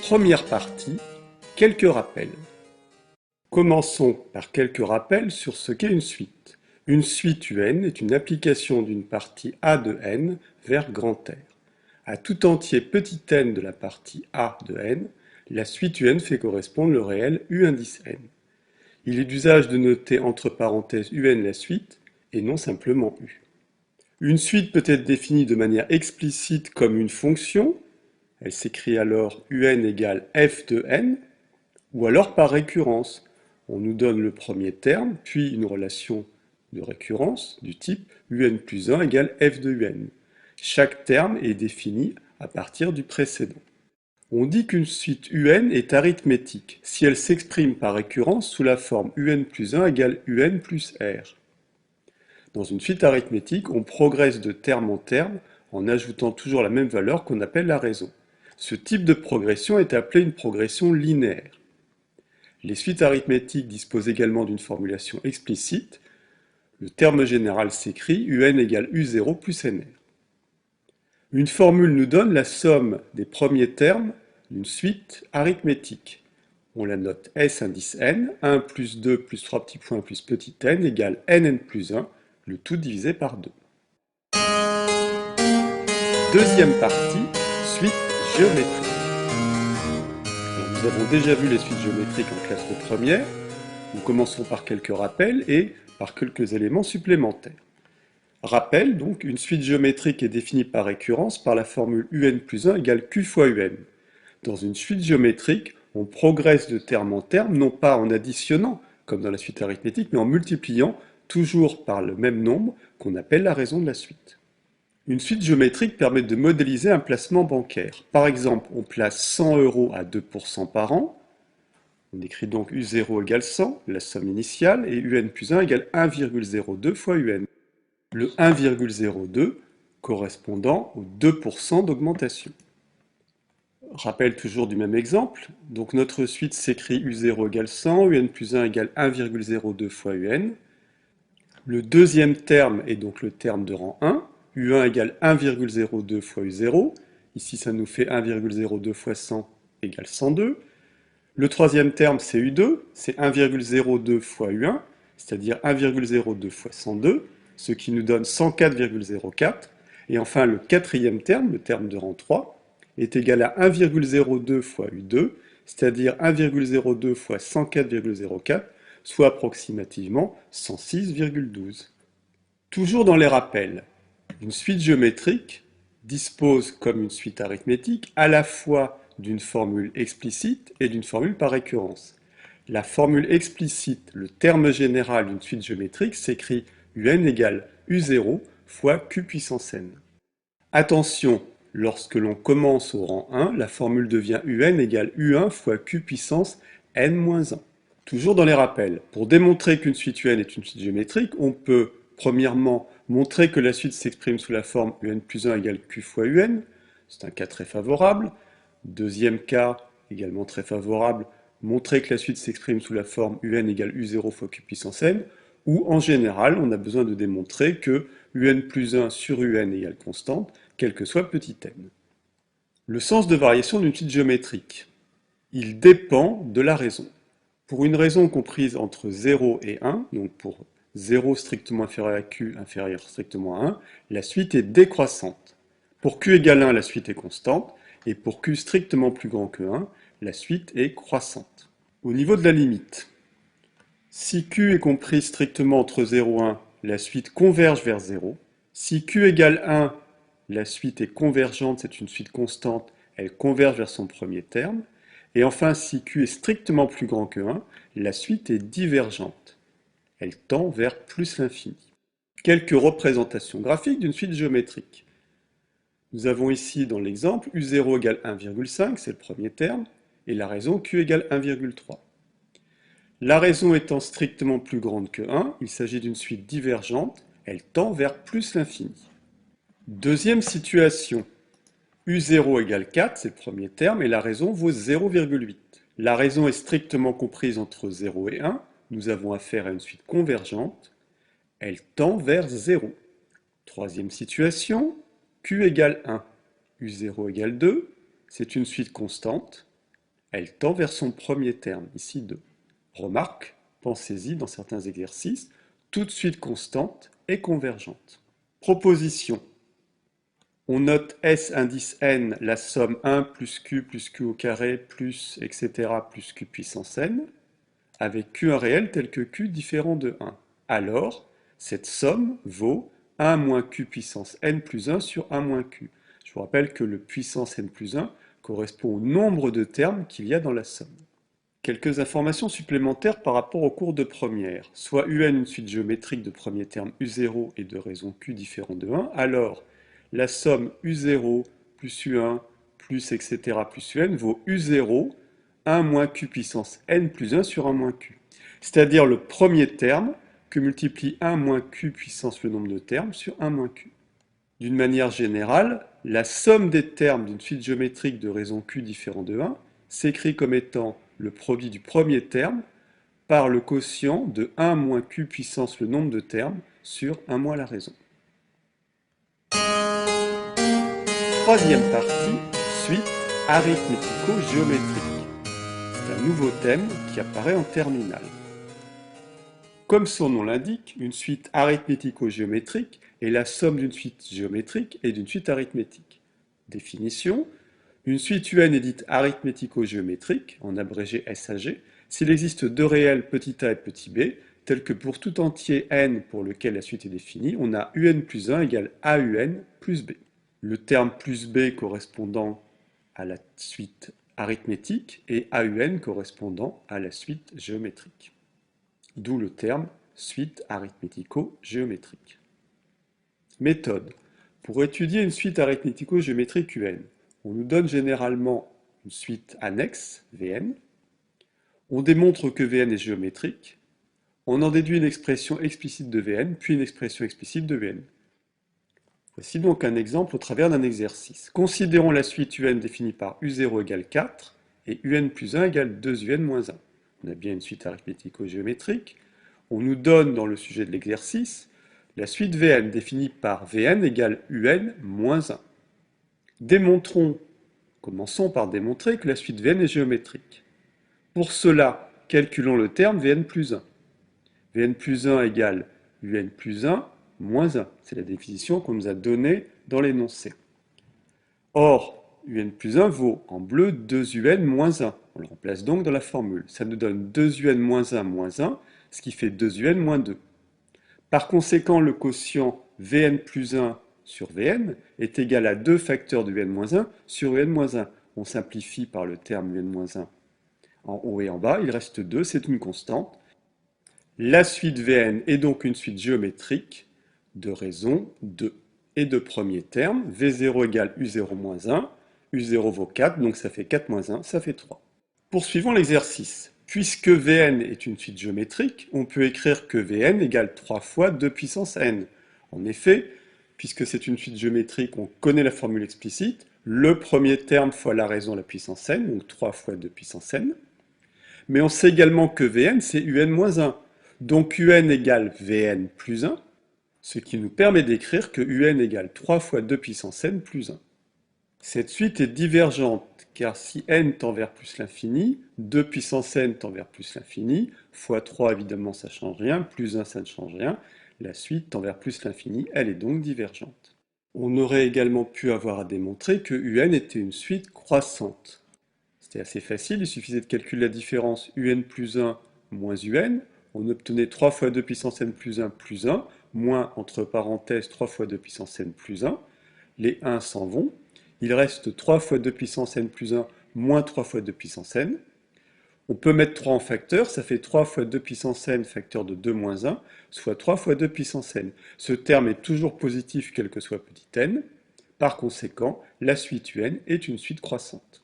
Première partie, quelques rappels. Commençons par quelques rappels sur ce qu'est une suite. Une suite UN est une application d'une partie A de n vers grand R. À tout entier petit n de la partie A de n, la suite UN fait correspondre le réel U indice n. Il est d'usage de noter entre parenthèses UN la suite et non simplement U. Une suite peut être définie de manière explicite comme une fonction, elle s'écrit alors UN égale f de n, ou alors par récurrence. On nous donne le premier terme, puis une relation de récurrence du type UN plus 1 égale f de UN. Chaque terme est défini à partir du précédent. On dit qu'une suite UN est arithmétique si elle s'exprime par récurrence sous la forme UN plus 1 égale UN plus R. Dans une suite arithmétique, on progresse de terme en terme en ajoutant toujours la même valeur qu'on appelle la raison. Ce type de progression est appelé une progression linéaire. Les suites arithmétiques disposent également d'une formulation explicite. Le terme général s'écrit UN égale U0 plus NR. Une formule nous donne la somme des premiers termes d'une suite arithmétique. On la note S indice n, 1 plus 2 plus 3 petits points plus petit n égale nn plus 1, le tout divisé par 2. Deuxième partie, suite géométrique. Nous avons déjà vu les suites géométriques en classe de première. Nous commençons par quelques rappels et par quelques éléments supplémentaires. Rappel, donc, une suite géométrique est définie par récurrence par la formule UN plus 1 égale Q fois UN. Dans une suite géométrique, on progresse de terme en terme, non pas en additionnant, comme dans la suite arithmétique, mais en multipliant, toujours par le même nombre, qu'on appelle la raison de la suite. Une suite géométrique permet de modéliser un placement bancaire. Par exemple, on place 100 € à 2% par an. On écrit donc U0 égale 100, la somme initiale, et UN plus 1 égale 1,02 fois UN. Le 1,02 correspondant aux 2% d'augmentation. Rappel toujours du même exemple. Donc notre suite s'écrit U0 égale 100, UN plus 1 égale 1,02 fois UN. Le deuxième terme est donc le terme de rang 1. U1 égale 1,02 fois U0. Ici, ça nous fait 1,02 fois 100 égale 102. Le troisième terme, c'est U2. C'est 1,02 fois U1, c'est-à-dire 1,02 fois 102, ce qui nous donne 104,04. Et enfin, le quatrième terme, le terme de rang 3, est égal à 1,02 fois U2, c'est-à-dire 1,02 fois 104,04, soit approximativement 106,12. Toujours dans les rappels, une suite géométrique dispose, comme une suite arithmétique, à la fois d'une formule explicite et d'une formule par récurrence. La formule explicite, le terme général d'une suite géométrique, s'écrit UN égale U0 fois Q puissance n. Attention, lorsque l'on commence au rang 1, la formule devient UN égale U1 fois Q puissance n-1. Toujours dans les rappels, pour démontrer qu'une suite UN est une suite géométrique, on peut premièrement montrer que la suite s'exprime sous la forme UN plus 1 égale Q fois UN, c'est un cas très favorable. Deuxième cas, également très favorable, montrer que la suite s'exprime sous la forme UN égale U0 fois Q puissance n, ou en général, on a besoin de démontrer que UN plus 1 sur UN égale constante, quel que soit petit n. Le sens de variation d'une suite géométrique. Il dépend de la raison. Pour une raison comprise entre 0 et 1, donc pour 0 strictement inférieur à Q inférieur strictement à 1, la suite est décroissante. Pour Q égale 1, la suite est constante, et pour Q strictement plus grand que 1, la suite est croissante. Au niveau de la limite, si Q est compris strictement entre 0 et 1, la suite converge vers 0. Si Q égale 1, la suite est convergente, c'est une suite constante, elle converge vers son premier terme. Et enfin, si Q est strictement plus grand que 1, la suite est divergente. Elle tend vers plus l'infini. Quelques représentations graphiques d'une suite géométrique. Nous avons ici dans l'exemple U0 égale 1,5, c'est le premier terme, et la raison Q égale 1,3. La raison étant strictement plus grande que 1, il s'agit d'une suite divergente, elle tend vers plus l'infini. Deuxième situation, U0 égale 4, c'est le premier terme, et la raison vaut 0,8. La raison est strictement comprise entre 0 et 1, nous avons affaire à une suite convergente, elle tend vers 0. Troisième situation, Q égale 1, U0 égale 2, c'est une suite constante, Elle tend vers son premier terme, ici 2. Remarque, pensez-y dans certains exercices, toute suite constante et convergente. Proposition. On note S indice n la somme 1 plus q au carré plus etc. plus q puissance n, avec q1 réel tel que q différent de 1. Alors, cette somme vaut 1 moins q puissance n plus 1 sur 1 moins q. Je vous rappelle que le puissance n plus 1 correspond au nombre de termes qu'il y a dans la somme. Quelques informations supplémentaires par rapport au cours de première. Soit un une suite géométrique de premier terme u0 et de raison q différent de 1, alors la somme u0 plus u1 plus etc. plus un vaut u0 1 moins q puissance n plus 1 sur 1 moins q. C'est-à-dire le premier terme que multiplie 1 moins q puissance le nombre de termes sur 1 moins q. D'une manière générale, la somme des termes d'une suite géométrique de raison q différent de 1 s'écrit comme étant le produit du premier terme par le quotient de 1 moins q puissance le nombre de termes sur 1 moins la raison. Troisième partie, suite arithmético-géométrique. C'est un nouveau thème qui apparaît en terminale. Comme son nom l'indique, une suite arithmético-géométrique est la somme d'une suite géométrique et d'une suite arithmétique. Définition. Une suite UN est dite arithmético-géométrique, en abrégé SAG, s'il existe deux réels petit a et petit b, tels que pour tout entier n pour lequel la suite est définie, on a un plus 1 égale AUN plus b. Le terme plus b correspondant à la suite arithmétique et AUN correspondant à la suite géométrique. D'où le terme suite arithmético-géométrique. Méthode. Pour étudier une suite arithmético-géométrique UN, on nous donne généralement une suite annexe, Vn. On démontre que Vn est géométrique. On en déduit une expression explicite de Vn, puis une expression explicite de Vn. Voici donc un exemple au travers d'un exercice. Considérons la suite UN définie par U0 égale 4 et UN plus 1 égale 2UN moins 1. On a bien une suite arithmético-géométrique. On nous donne dans le sujet de l'exercice la suite Vn définie par Vn égale Un moins 1. Commençons par démontrer que la suite Vn est géométrique. Pour cela, calculons le terme Vn plus 1. Vn plus 1 égale Un plus 1 moins 1. C'est la définition qu'on nous a donnée dans l'énoncé. Or, Un plus 1 vaut en bleu 2Un moins 1. On le remplace donc dans la formule. Ça nous donne 2Un moins 1, ce qui fait 2Un moins 2. Par conséquent, le quotient Vn plus 1 sur Vn est égal à 2 facteurs de Un-1 sur Un-1. On simplifie par le terme Un-1 en haut et en bas, il reste 2, c'est une constante. La suite Vn est donc une suite géométrique de raison 2. Et de premier terme, V0 égale U0 moins 1, U0 vaut 4, donc ça fait 4 moins 1, ça fait 3. Poursuivons l'exercice. Puisque Vn est une suite géométrique, on peut écrire que Vn égale 3 fois 2 puissance n. En effet, puisque c'est une suite géométrique, on connaît la formule explicite, le premier terme fois la raison à la puissance n, donc 3 fois 2 puissance n. Mais on sait également que Vn, c'est Un moins 1. Donc Un égale Vn plus 1, ce qui nous permet d'écrire que Un égale 3 fois 2 puissance n plus 1. Cette suite est divergente, car si n tend vers plus l'infini, 2 puissance n tend vers plus l'infini, fois 3 évidemment ça ne change rien, plus 1 ça ne change rien, la suite tend vers plus l'infini, elle est donc divergente. On aurait également pu avoir à démontrer que Un était une suite croissante. C'était assez facile, il suffisait de calculer la différence Un plus 1 moins Un, on obtenait 3 fois 2 puissance n plus 1, moins entre parenthèses 3 fois 2 puissance n plus 1, les 1 s'en vont, il reste 3 fois 2 puissance n plus 1 moins 3 fois 2 puissance n. On peut mettre 3 en facteur, ça fait 3 fois 2 puissance n facteur de 2 moins 1, soit 3 fois 2 puissance n. Ce terme est toujours positif quel que soit petit n. Par conséquent, la suite Un est une suite croissante.